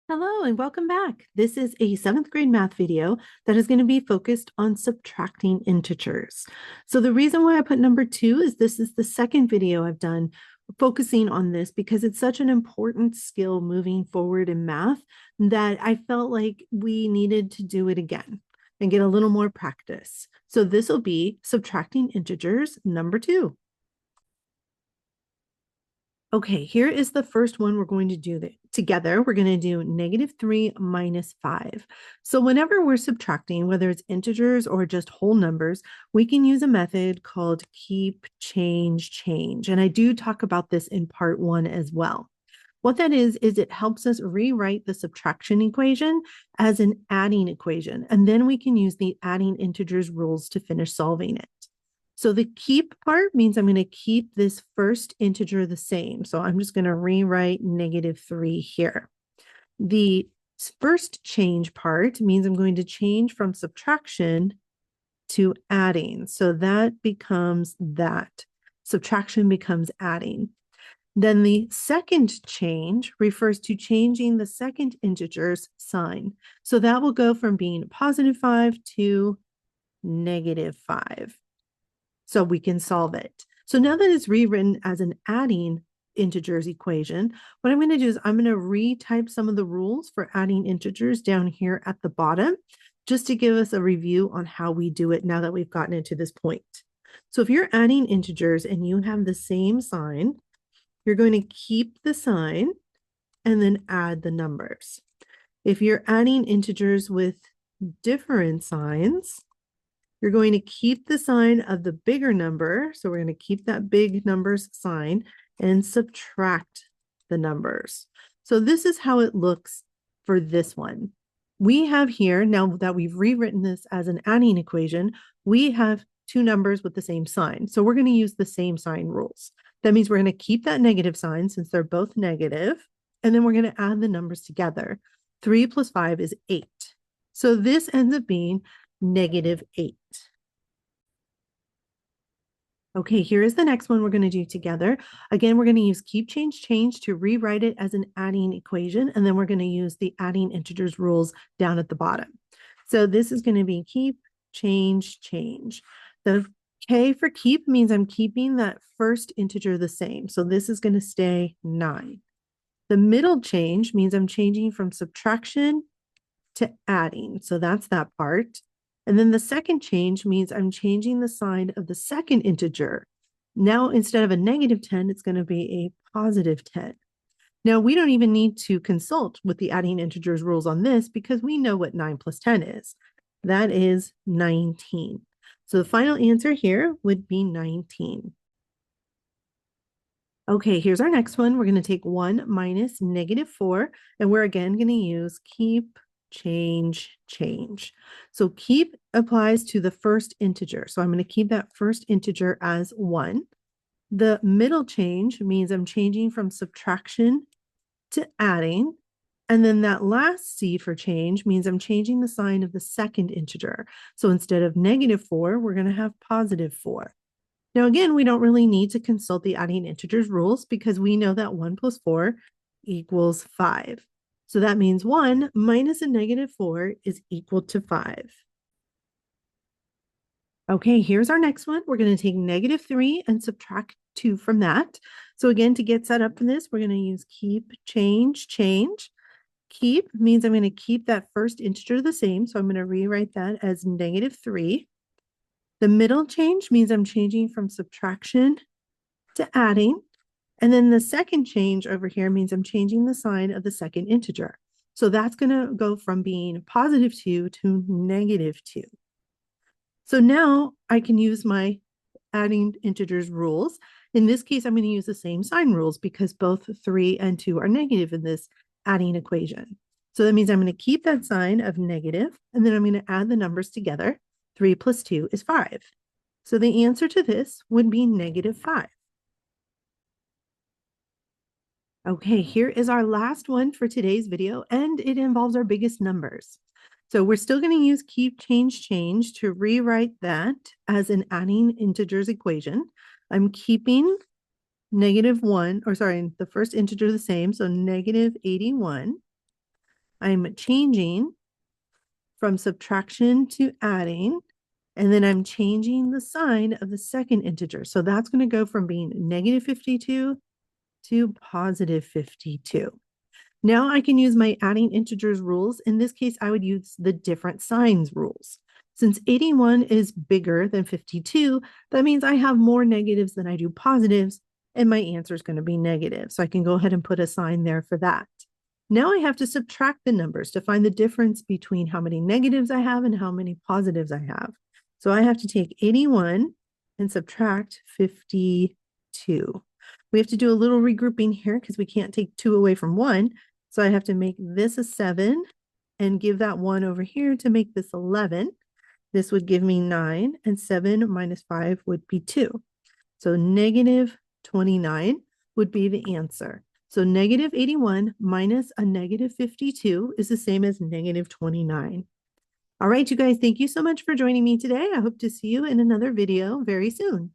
Hello and welcome back. This is a 7th grade math video that is going to be focused on subtracting integers. So the reason why I put number 2 is this is the second video I've done focusing on this because it's such an important skill moving forward in math that I felt like we needed to do it again and get a little more practice. So this will be subtracting integers number 2. Okay, here is the first one we're going to do together. We're going to do -3 minus 5. So whenever we're subtracting, whether it's integers or just whole numbers, we can use a method called keep, change, change. And I do talk about this in part 1 as well. What that is it helps us rewrite the subtraction equation as an adding equation. And then we can use the adding integers rules to finish solving it. So the keep part means I'm going to keep this first integer the same. So I'm just going to rewrite -3 here. The first change part means I'm going to change from subtraction to adding. So that becomes that. Subtraction becomes adding. Then the second change refers to changing the second integer's sign. So that will go from being +5 to -5. So we can solve it. So now that it's rewritten as an adding integers equation, what I'm going to do is I'm going to retype some of the rules for adding integers down here at the bottom, just to give us a review on how we do it now that we've gotten into this point. So if you're adding integers and you have the same sign, you're going to keep the sign and then add the numbers. If you're adding integers with different signs, you're going to keep the sign of the bigger number. So we're going to keep that big numbers sign and subtract the numbers. So this is how it looks for this one. We have here, now that we've rewritten this as an adding equation, we have two numbers with the same sign. So we're going to use the same sign rules. That means we're going to keep that negative sign since they're both negative, and then we're going to add the numbers together. 3 plus 5 is 8. So this ends up being -8. Okay, here is the next one we're going to do together. Again, we're going to use keep, change, change to rewrite it as an adding equation, and then we're going to use the adding integers rules down at the bottom. So this is going to be keep, change, change. The K for keep means I'm keeping that first integer the same. So this is going to stay 9. The middle change means I'm changing from subtraction to adding. So that's that part. And then the second change means I'm changing the sign of the second integer. Now, instead of a -10, it's going to be a +10. Now, we don't even need to consult with the adding integers rules on this because we know what 9 plus 10 is. That is 19. So the final answer here would be 19. Okay, here's our next one. We're going to take 1 minus -4, and we're again going to use keep, change, change. So keep applies to the first integer. So I'm going to keep that first integer as 1. The middle change means I'm changing from subtraction to adding. And then that last C for change means I'm changing the sign of the second integer. So instead of -4, we're going to have +4. Now, again, we don't really need to consult the adding integers rules because we know that 1 plus 4 equals 5. So that means 1 minus a -4 is equal to 5. Okay, here's our next one. We're going to take -3 and subtract 2 from that. So again, to get set up for this, we're going to use keep, change, change. Keep means I'm going to keep that first integer the same. So I'm going to rewrite that as -3. The middle change means I'm changing from subtraction to adding. And then the second change over here means I'm changing the sign of the second integer. So that's going to go from being +2 to -2. So now I can use my adding integers rules. In this case, I'm going to use the same sign rules because both 3 and 2 are negative in this adding equation. So that means I'm going to keep that sign of negative, and then I'm going to add the numbers together. 3 plus 2 is 5. So the answer to this would be -5. Okay, here is our last one for today's video, and it involves our biggest numbers. So we're still going to use keep, change, change to rewrite that as an adding integers equation. I'm keeping -1, or sorry, the first integer the same, so -81. I'm changing from subtraction to adding, and then I'm changing the sign of the second integer. So that's going to go from being negative 52 to positive 52. Now I can use my adding integers rules. In this case, I would use the different signs rules. Since 81 is bigger than 52, that means I have more negatives than I do positives, and my answer is going to be negative. So I can go ahead and put a sign there for that. Now I have to subtract the numbers to find the difference between how many negatives I have and how many positives I have. So I have to take 81 and subtract 52. We have to do a little regrouping here because we can't take 2 away from 1. So I have to make this a 7 and give that 1 over here to make this 11. This would give me 9, and 7 minus 5 would be 2. So negative 29 would be the answer. So negative 81 minus a negative 52 is the same as negative 29. All right, you guys, thank you so much for joining me today. I hope to see you in another video very soon.